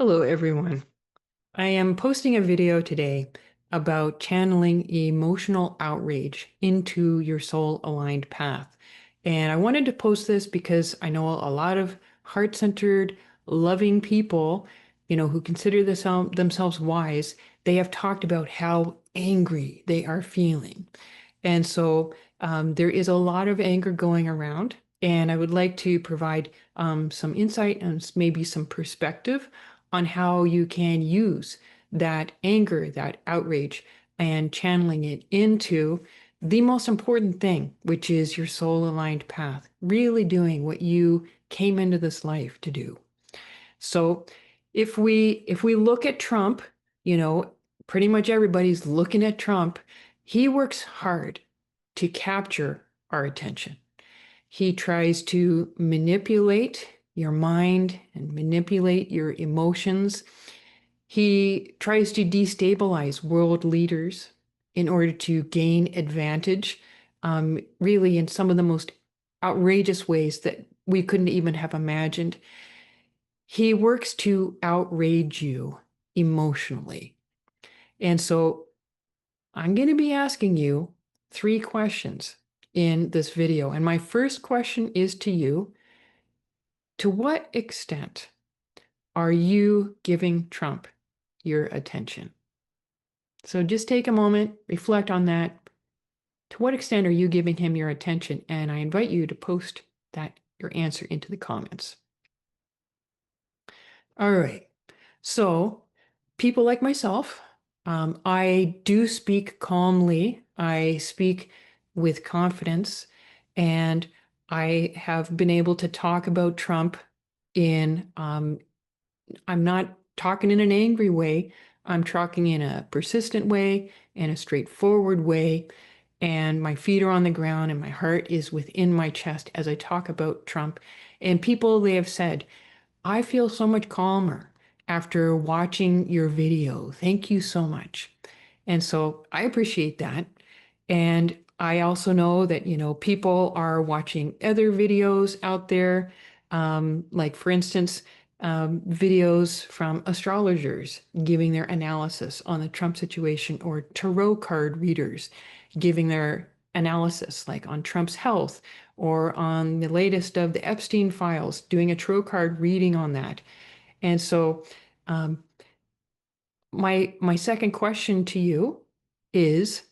Hello, everyone. I am posting a video today about channeling emotional outrage into your soul-aligned path. And I wanted to post this because I know a lot of heart-centered, loving people, who consider themselves wise, they have talked about how angry they are feeling. And so there is a lot of anger going around, and I would like to provide some insight and maybe some perspective on how you can use that anger, that outrage, and channeling it into the most important thing, which is your soul-aligned path, really doing what you came into this life to do. So if we look at Trump, you know, pretty much everybody's looking at Trump. He works hard to capture our attention. He tries to manipulate your mind and manipulate your emotions. He tries to destabilize world leaders in order to gain advantage, really in some of the most outrageous ways that we couldn't even have imagined. He works to outrage you emotionally. And so I'm going to be asking you 3 questions in this video. And my first question is to you: to what extent are you giving Trump your attention? So just take a moment, reflect on that. To what extent are you giving him your attention? And I invite you to post your answer into the comments. All right. So people like myself, I do speak calmly. I speak with confidence, and I have been able to talk about Trump I'm not talking in an angry way. I'm talking in a persistent way, in a straightforward way. And my feet are on the ground and my heart is within my chest as I talk about Trump. And people, they have said, I feel so much calmer after watching your video. Thank you so much. And so I appreciate that. And I also know that, people are watching other videos out there. Like for instance, videos from astrologers giving their analysis on the Trump situation, or tarot card readers giving their analysis, like on Trump's health, or on the latest of the Epstein files, doing a tarot card reading on that. And so um, my second question to you is,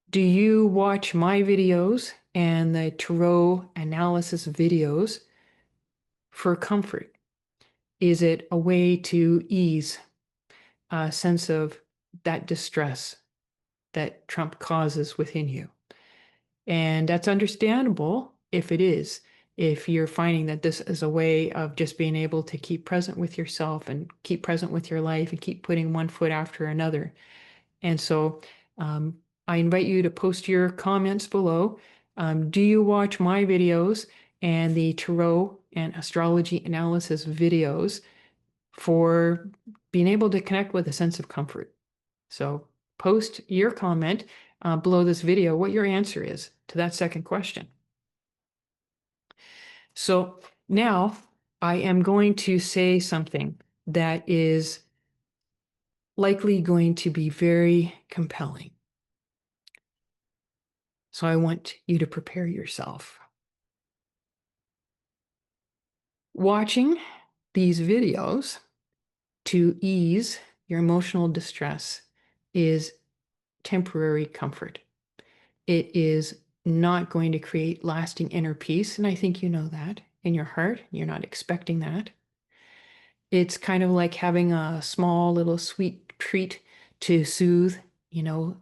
do you watch my videos and the tarot analysis videos for comfort? Is it a way to ease a sense of that distress that Trump causes within you? And that's understandable if it is, if you're finding that this is a way of just being able to keep present with yourself and keep present with your life and keep putting one foot after another. And so I invite you to post your comments below. Do you watch my videos and the tarot and astrology analysis videos for being able to connect with a sense of comfort? So post your comment below this video what your answer is to that second question. So now I am going to say something that is likely going to be very compelling. So I want you to prepare yourself. Watching these videos to ease your emotional distress is temporary comfort. It is not going to create lasting inner peace, and I think you know that in your heart. You're not expecting that. It's kind of like having a small little sweet treat to soothe,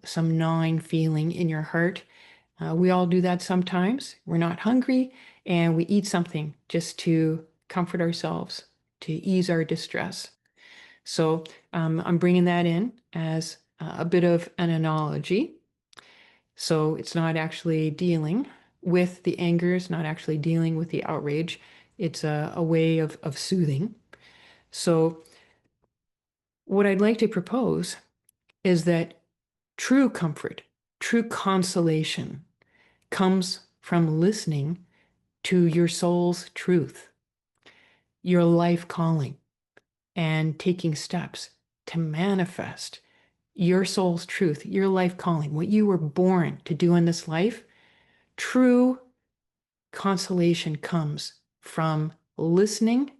some gnawing feeling in your heart. We all do that sometimes. We're not hungry and we eat something just to comfort ourselves, to ease our distress. So I'm bringing that in as a bit of an analogy. So it's not actually dealing with the anger, it's not actually dealing with the outrage. It's a way of soothing. So what I'd like to propose is that true comfort, true consolation comes from listening to your soul's truth, your life calling. and taking steps to manifest your soul's truth, your life calling, what you were born to do in this life, true consolation comes from listening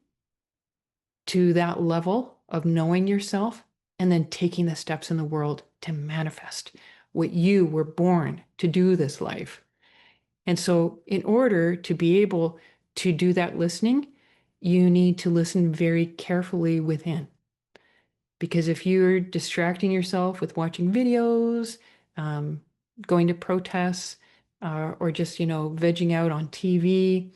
to that level of knowing yourself and then taking the steps in the world to manifest what you were born to do this life. And so, in order to be able to do that listening, you need to listen very carefully within. Because if you're distracting yourself with watching videos, um, going to protests, or just, vegging out on TV,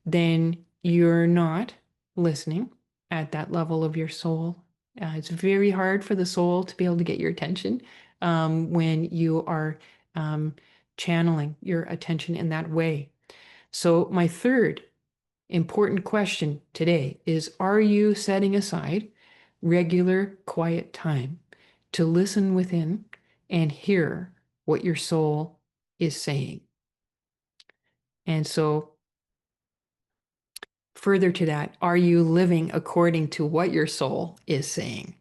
then you're not listening at that level of your soul. It's very hard for the soul to be able to get your attention when you are channeling your attention in that way. So, my third important question today is, are you setting aside regular quiet time to listen within and hear what your soul is saying? And so, further to that, are you living according to what your soul is saying?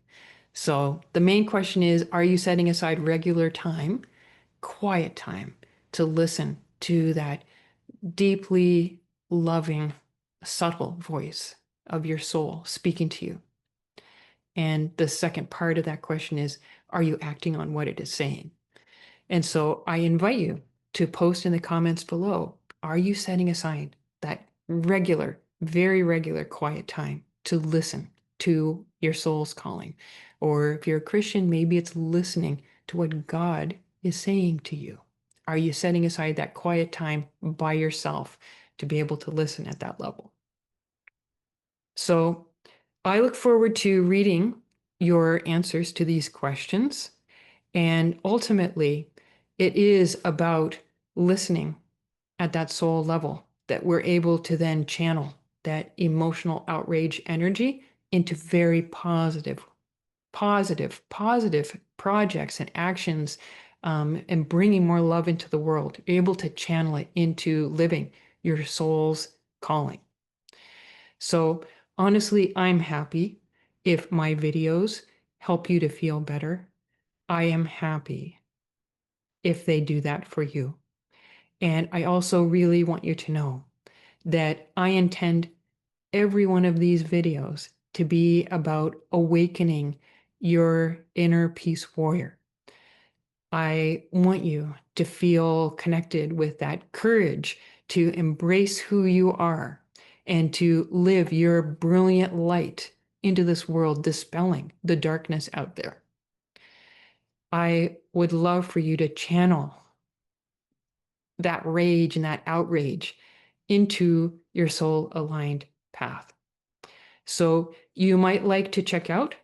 So, the main question is, are you setting aside regular time, quiet time, to listen to that deeply loving, subtle voice of your soul speaking to you? And the second part of that question is, are you acting on what it is saying? And so I invite you to post in the comments below, are you setting aside that regular, very regular quiet time to listen to your soul's calling? Or if you're a Christian, maybe it's listening to what God is saying to you. Are you setting aside that quiet time by yourself to be able to listen at that level? So I look forward to reading your answers to these questions. And ultimately, it is about listening at that soul level that we're able to then channel that emotional outrage energy into very positive projects and actions, and bringing more love into the world. You're able to channel it into living your soul's calling. So honestly, I'm happy if my videos help you to feel better. I am happy if they do that for you. And I also really want you to know that I intend every one of these videos to be about awakening your inner peace warrior. I want you to feel connected with that courage to embrace who you are and to live your brilliant light into this world, dispelling the darkness out there. I would love for you to channel that rage and that outrage into your soul aligned path. So you might like to check out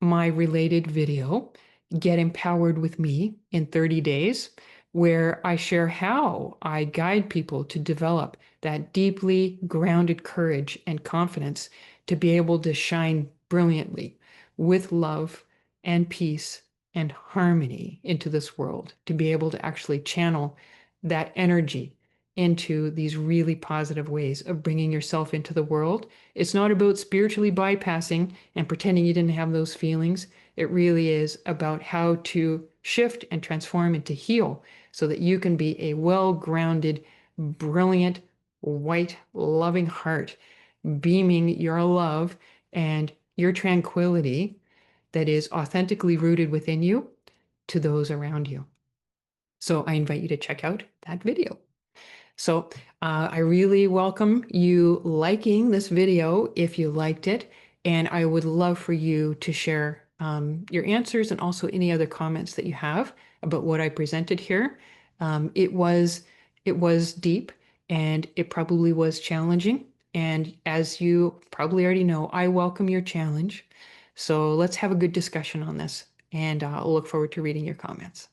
my related video, Get Empowered with Me in 30 Days, where I share how I guide people to develop that deeply grounded courage and confidence to be able to shine brilliantly with love and peace and harmony into this world, to be able to actually channel that energy into these really positive ways of bringing yourself into the world. It's not about spiritually bypassing and pretending you didn't have those feelings. It really is about how to shift and transform and to heal so that you can be a well-grounded, brilliant, white, loving heart, beaming your love and your tranquility that is authentically rooted within you to those around you. So I invite you to check out that video. So I really welcome you liking this video if you liked it, and I would love for you to share your answers and also any other comments that you have about what I presented here. It was deep, and it probably was challenging. And as you probably already know, I welcome your challenge. So let's have a good discussion on this, and I'll look forward to reading your comments.